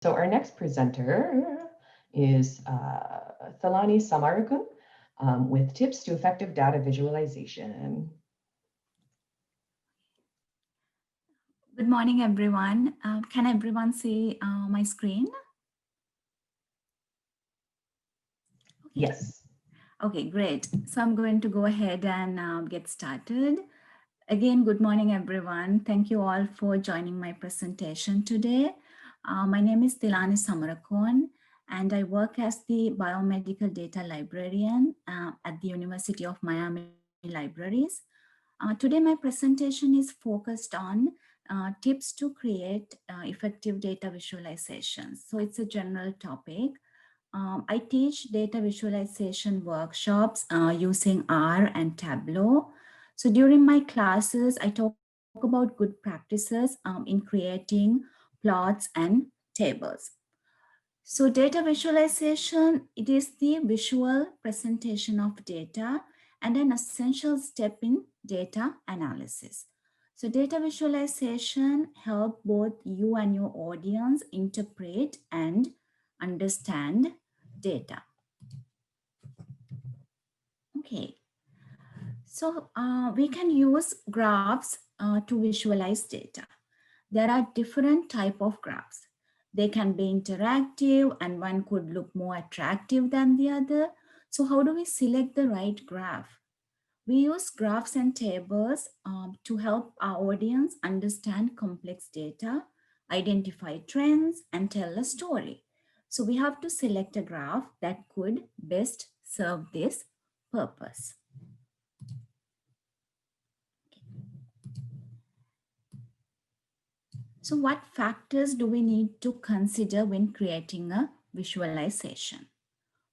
So our next presenter is Thalani Samarakun with tips to effective data visualization. Good morning, everyone. Can everyone see my screen? Okay. Yes. Okay, great. So I'm going to go ahead and get started. Again, good morning, everyone. Thank you all for joining my presentation today. My name is Tilani Samarakon, and I work as the biomedical data librarian at the University of Miami Libraries. Today, my presentation is focused on tips to create effective data visualizations. So it's a general topic. I teach data visualization workshops using R and Tableau. So during my classes, I talk about good practices in creating plots and tables. So data visualization, it is the visual presentation of data and an essential step in data analysis. So data visualization help both you and your audience interpret and understand data. Okay, so we can use graphs to visualize data. There are different type of graphs. They can be interactive and one could look more attractive than the other. So how do we select the right graph? We use graphs and tables to help our audience understand complex data, identify trends, and tell a story. So we have to select a graph that could best serve this purpose. So what factors do we need to consider when creating a visualization?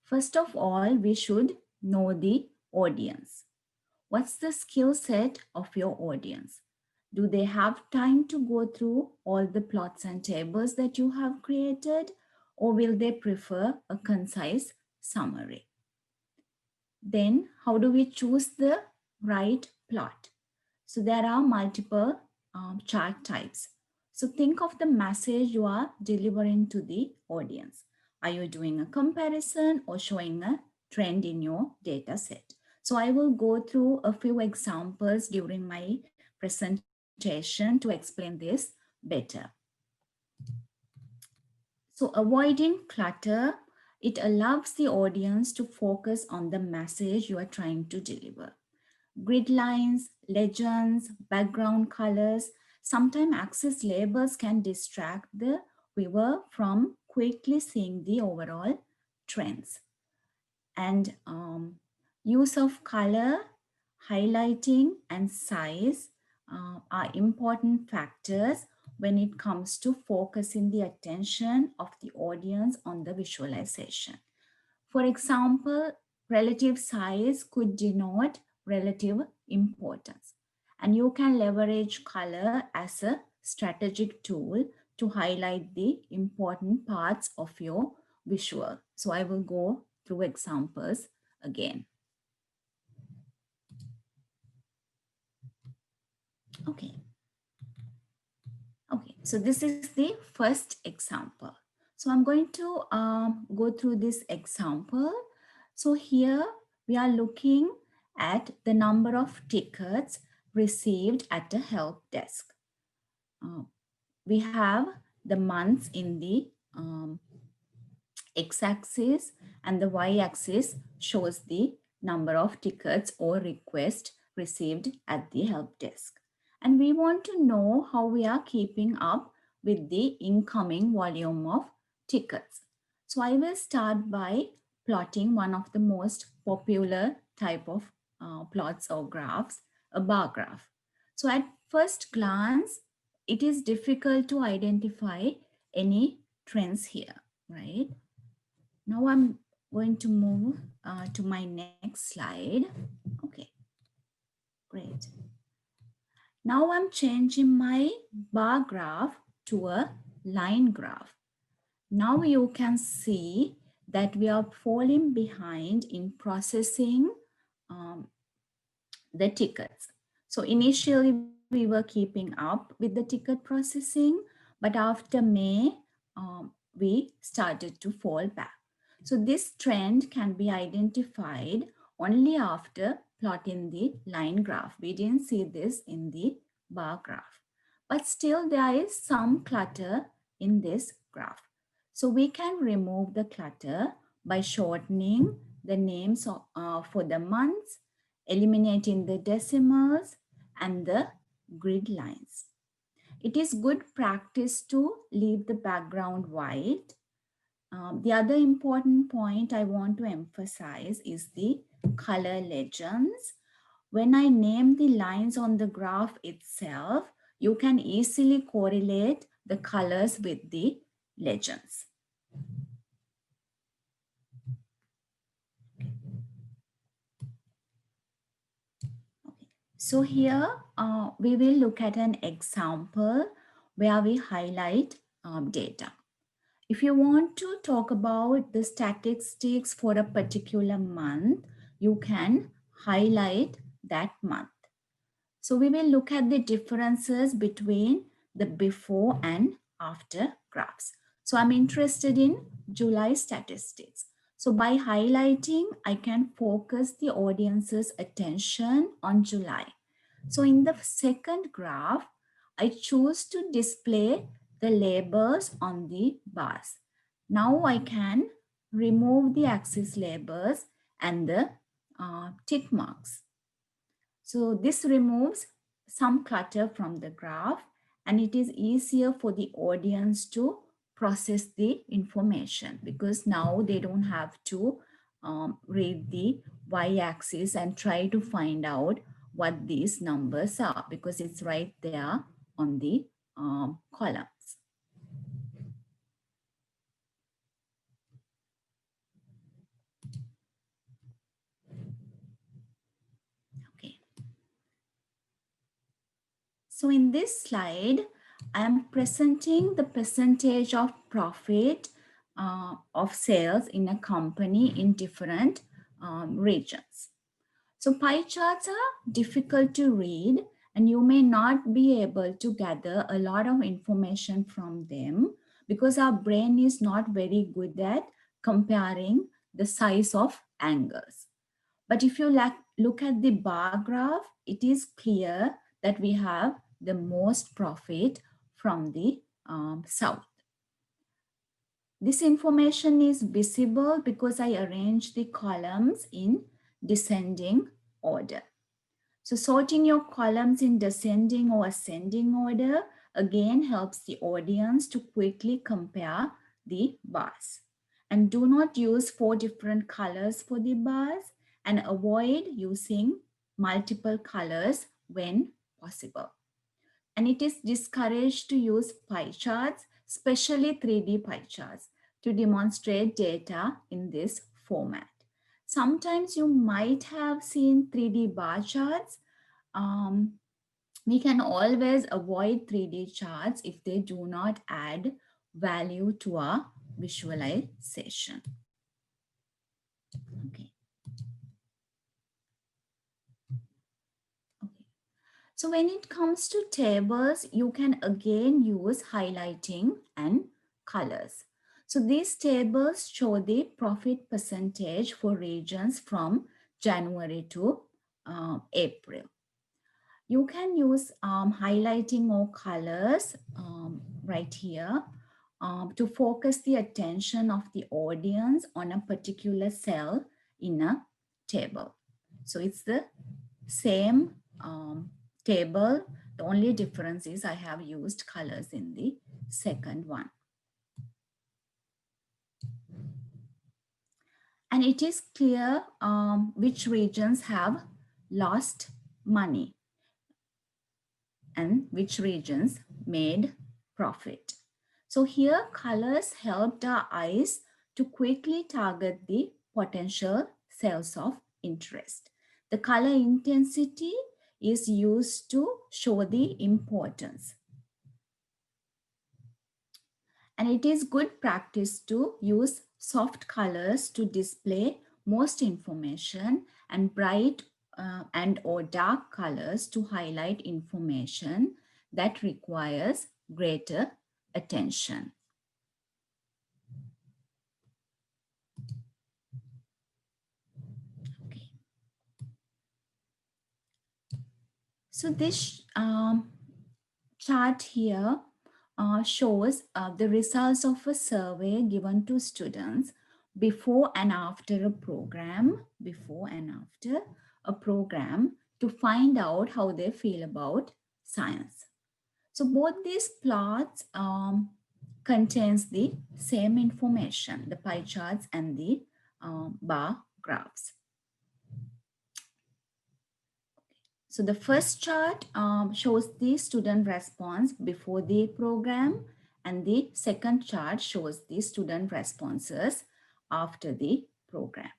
First of all, we should know the audience. What's the skill set of your audience? Do they have time to go through all the plots and tables that you have created, or will they prefer a concise summary? Then, how do we choose the right plot? So there are multiple chart types. So think of the message you are delivering to the audience. Are you doing a comparison or showing a trend in your data set? So I will go through a few examples during my presentation to explain this better. So avoiding clutter, it allows the audience to focus on the message you are trying to deliver. Grid lines, legends, background colors, sometimes access labels can distract the viewer from quickly seeing the overall trends. And use of color, highlighting, and size are important factors when it comes to focusing the attention of the audience on the visualization. For example, relative size could denote relative importance. And you can leverage color as a strategic tool to highlight the important parts of your visual. So I will go through examples again. Okay. Okay, so this is the first example. So I'm going to go through this example. So here we are looking at the number of tickets received at the help desk. Uh, we have the months in the x-axis and the y-axis shows the number of tickets or requests received at the help desk. And we want to know how we are keeping up with the incoming volume of tickets. So I will start by plotting one of the most popular type of plots or graphs, a bar graph. So at first glance, it is difficult to identify any trends here, right? Now I'm going to move to my next slide. Okay, great. Now I'm changing my bar graph to a line graph. Now you can see that we are falling behind in processing um, the tickets. So initially we were keeping up with the ticket processing, but after May, we started to fall back. So this trend can be identified only after plotting the line graph. We didn't see this in the bar graph, but still there is some clutter in this graph. So we can remove the clutter by shortening the names for the months, eliminating the decimals and the grid lines. It is good practice to leave the background white. The other important point I want to emphasize is the color legends. When I name the lines on the graph itself, you can easily correlate the colors with the legends. So here we will look at an example where we highlight data. If you want to talk about the statistics for a particular month, you can highlight that month. So we will look at the differences between the before and after graphs. So I'm interested in July statistics. So by highlighting, I can focus the audience's attention on July. So in the second graph, I choose to display the labels on the bars. Now I can remove the axis labels and the tick marks. So this removes some clutter from the graph, and it is easier for the audience to process the information because now they don't have to read the y-axis and try to find out what these numbers are because it's right there on the columns. Okay. So in this slide, I am presenting the percentage of profit of sales in a company in different regions. So pie charts are difficult to read and you may not be able to gather a lot of information from them because our brain is not very good at comparing the size of angles. But if you look at the bar graph, it is clear that we have the most profit from the south. This information is visible because I arrange the columns in descending order. So sorting your columns in descending or ascending order again helps the audience to quickly compare the bars. And do not use 4 different colors for the bars and avoid using multiple colors when possible. And it is discouraged to use pie charts, especially 3D pie charts, to demonstrate data in this format. Sometimes you might have seen 3D bar charts. We can always avoid 3D charts if they do not add value to our visualization. Okay. Okay. So when it comes to tables, you can again use highlighting and colors. So these tables show the profit percentage for regions from January to April. You can use highlighting or colors right here to focus the attention of the audience on a particular cell in a table. So it's the same table. The only difference is I have used colors in the second one. And it is clear which regions have lost money and which regions made profit. So here colors helped our eyes to quickly target the potential cells of interest. The color intensity is used to show the importance. And it is good practice to use soft colors to display most information and bright and or dark colors to highlight information that requires greater attention. So this chart here shows the results of a survey given to students before and after a program, to find out how they feel about science. So both these plots contains the same information, the pie charts and the bar graphs. So the first chart shows the student response before the program, and the second chart shows the student responses after the program.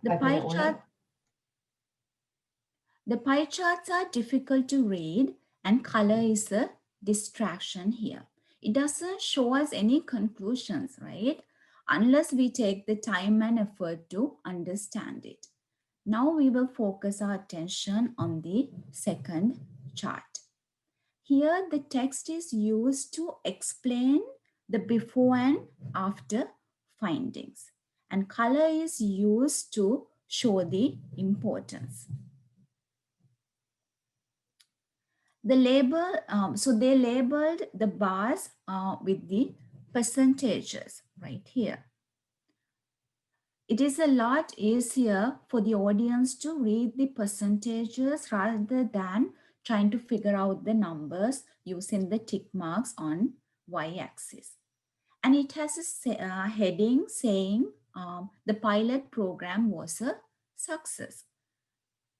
The 5 minute warning. pie charts are difficult to read, and color is a distraction here. It doesn't show us any conclusions, right? Unless we take the time and effort to understand it. Now we will focus our attention on the second chart. Here the text is used to explain the before and after findings, and color is used to show the importance. The label, so they labeled the bars with the percentages right here. It is a lot easier for the audience to read the percentages rather than trying to figure out the numbers using the tick marks on y-axis. And it has a heading saying the pilot program was a success.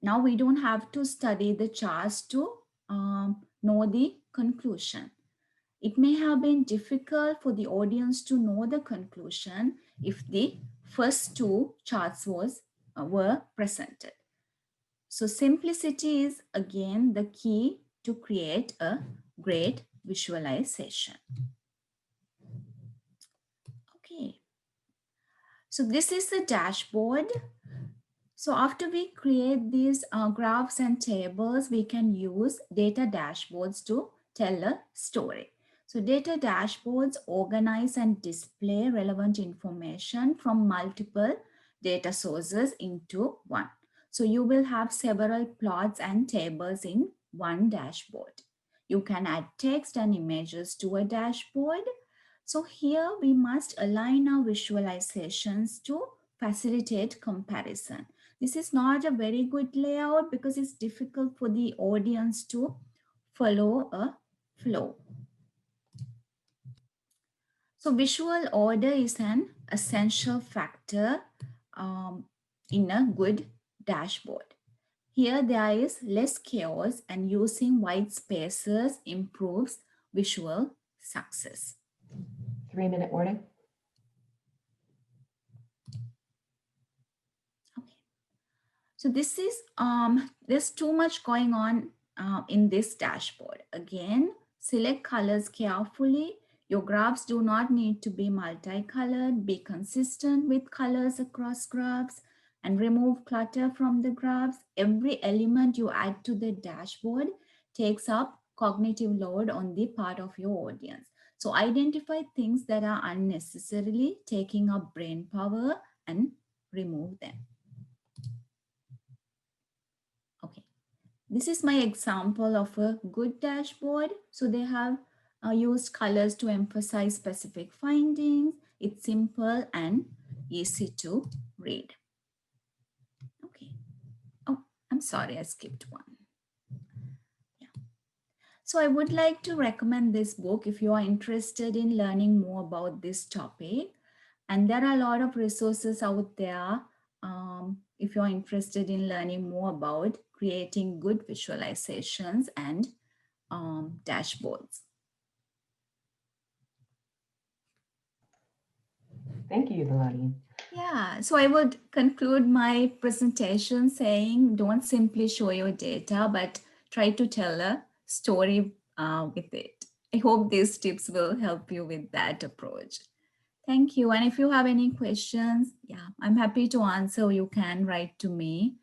Now we don't have to study the charts to know the conclusion. It may have been difficult for the audience to know the conclusion if the first two charts were presented. So simplicity is again the key to create a great visualization. Okay, so this is the dashboard. So after we create these graphs and tables, we can use data dashboards to tell a story. So data dashboards organize and display relevant information from multiple data sources into one. So you will have several plots and tables in one dashboard. You can add text and images to a dashboard. So here we must align our visualizations to facilitate comparison. This is not a very good layout because it's difficult for the audience to follow a flow. So visual order is an essential factor in a good dashboard. Here there is less chaos, and using white spaces improves visual success. 3 minute warning. Okay. So this is, there's too much going on in this dashboard. Again, select colors carefully. Your graphs do not need to be multicolored. Be consistent with colors across graphs and remove clutter from the graphs. Every element you add to the dashboard takes up cognitive load on the part of your audience. So identify things that are unnecessarily taking up brain power and remove them. Okay, this is my example of a good dashboard. So they have used colors to emphasize specific findings. It's simple and easy to read. Okay. Oh, I'm sorry, I skipped one. Yeah. So I would like to recommend this book if you are interested in learning more about this topic. And there are a lot of resources out there if you're interested in learning more about creating good visualizations and dashboards. Thank you, Thelani. Yeah, so I would conclude my presentation saying don't simply show your data, but try to tell a story with it. I hope these tips will help you with that approach. Thank you. And if you have any questions, yeah, I'm happy to answer. You can write to me.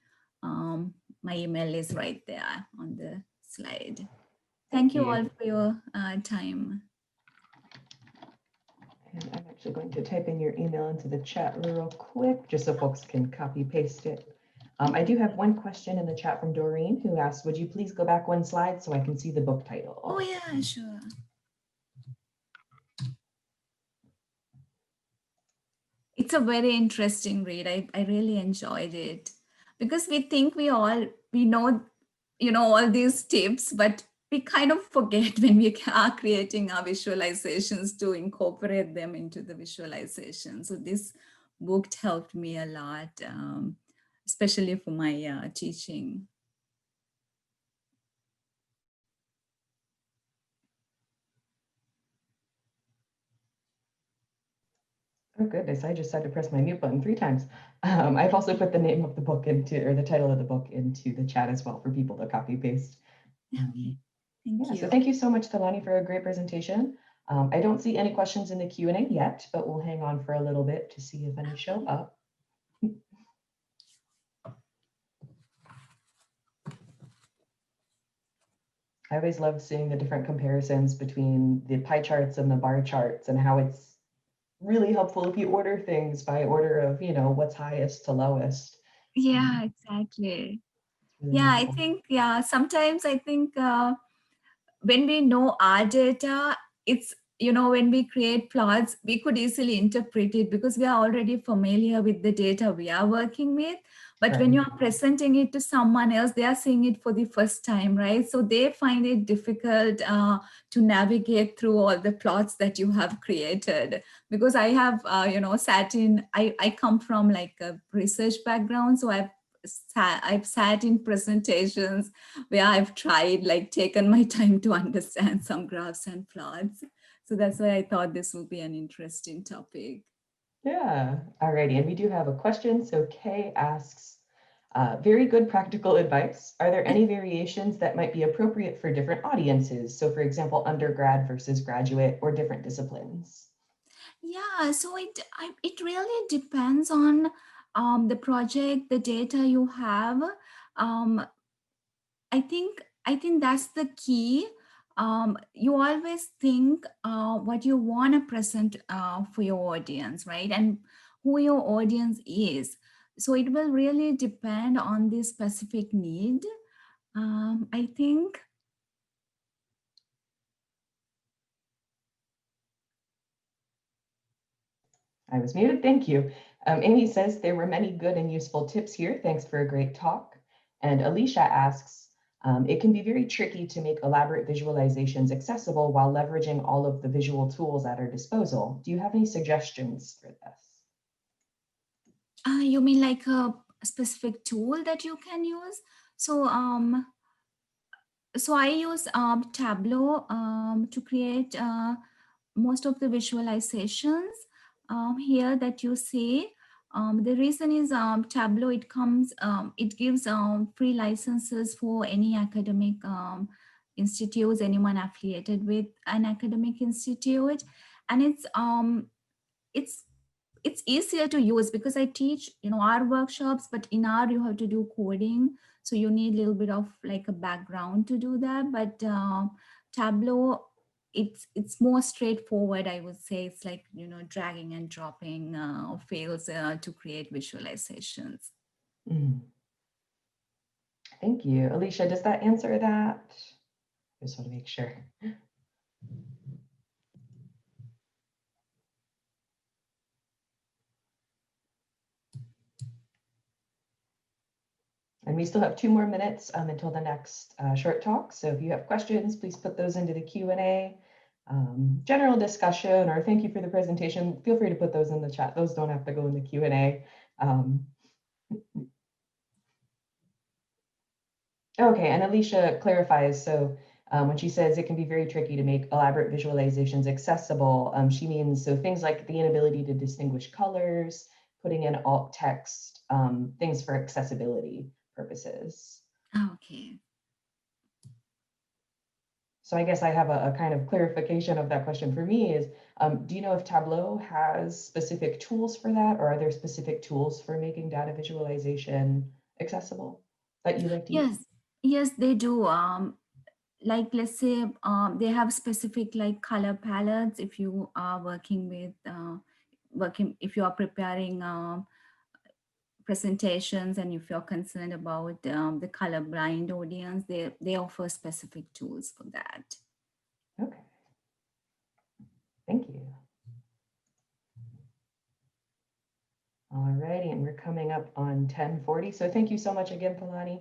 My email is right there on the slide. Thank you all for your time. And I'm actually going to type in your email into the chat real quick, just so folks can copy paste it. I do have one question in the chat from Doreen who asks, would you please go back one slide so I can see the book title? Oh yeah, sure. It's a very interesting read. I really enjoyed it because we think we know, all these tips, but we kind of forget when we are creating our visualizations to incorporate them into the visualization. So this book helped me a lot, especially for my teaching. Oh goodness, I just had to press my mute button 3 times. I've also put the name of the book or the title of the book into the chat as well for people to copy paste. Okay, thank you. So thank you so much, Thelani, for a great presentation. I don't see any questions in the Q&A yet, but we'll hang on for a little bit to see if any show up. I always love seeing the different comparisons between the pie charts and the bar charts and how it's really helpful if you order things by order of, what's highest to lowest. Yeah, exactly. Really Yeah, helpful. I think, sometimes I think when we know our data, it's, when we plot plots, we could easily interpret it because we are already familiar with the data we are working with. But when Right. you are presenting it to someone else, they are seeing it for the first time, right? So they find it difficult to navigate through all the plots that you have created. Because I have, I come from like a research background, so I've sat in presentations where I've tried, like taken my time to understand some graphs and plots. So that's why I thought this would be an interesting topic. Yeah. Alrighty. And we do have a question. So Kay asks, very good practical advice. Are there any variations that might be appropriate for different audiences? So for example, undergrad versus graduate or different disciplines? Yeah, so it really depends on the project, the data you have. Um, I think that's the key. You always think what you want to present for your audience, right? And who your audience is. So it will really depend on the specific need. I think. I was muted. Thank you. Amy says there were many good and useful tips here. Thanks for a great talk. And Alicia asks, it can be very tricky to make elaborate visualizations accessible while leveraging all of the visual tools at our disposal. Do you have any suggestions for this? You mean like a specific tool that you can use? So I use Tableau to create most of the visualizations here that you see. The reason is Tableau, it gives free licenses for any academic institutes, anyone affiliated with an academic institute. And it's easier to use because I teach, our workshops, but in R you have to do coding. So you need a little bit of like a background to do that. But Tableau, it's more straightforward, I would say. It's like, dragging and dropping fields to create visualizations. Thank you. Alicia, does that answer that? I just want to make sure. And we still have 2 more minutes until the next short talk. So if you have questions, please put those into the Q&A. General discussion or thank you for the presentation, feel free to put those in the chat. Those don't have to go in the Q&A. Okay, and Alicia clarifies, so when she says it can be very tricky to make elaborate visualizations accessible, she means so things like the inability to distinguish colors, putting in alt text, things for accessibility purposes. Okay. So I guess I have a kind of clarification of that question for me is, do you know if Tableau has specific tools for that, or are there specific tools for making data visualization accessible that you like to use? Yes, they do. Like, let's say they have specific like color palettes if you are working with if you are preparing presentations and if you're concerned about the colorblind audience, they offer specific tools for that. Okay. Thank you. All righty, and we're coming up on 10:40. So thank you so much again, Palani.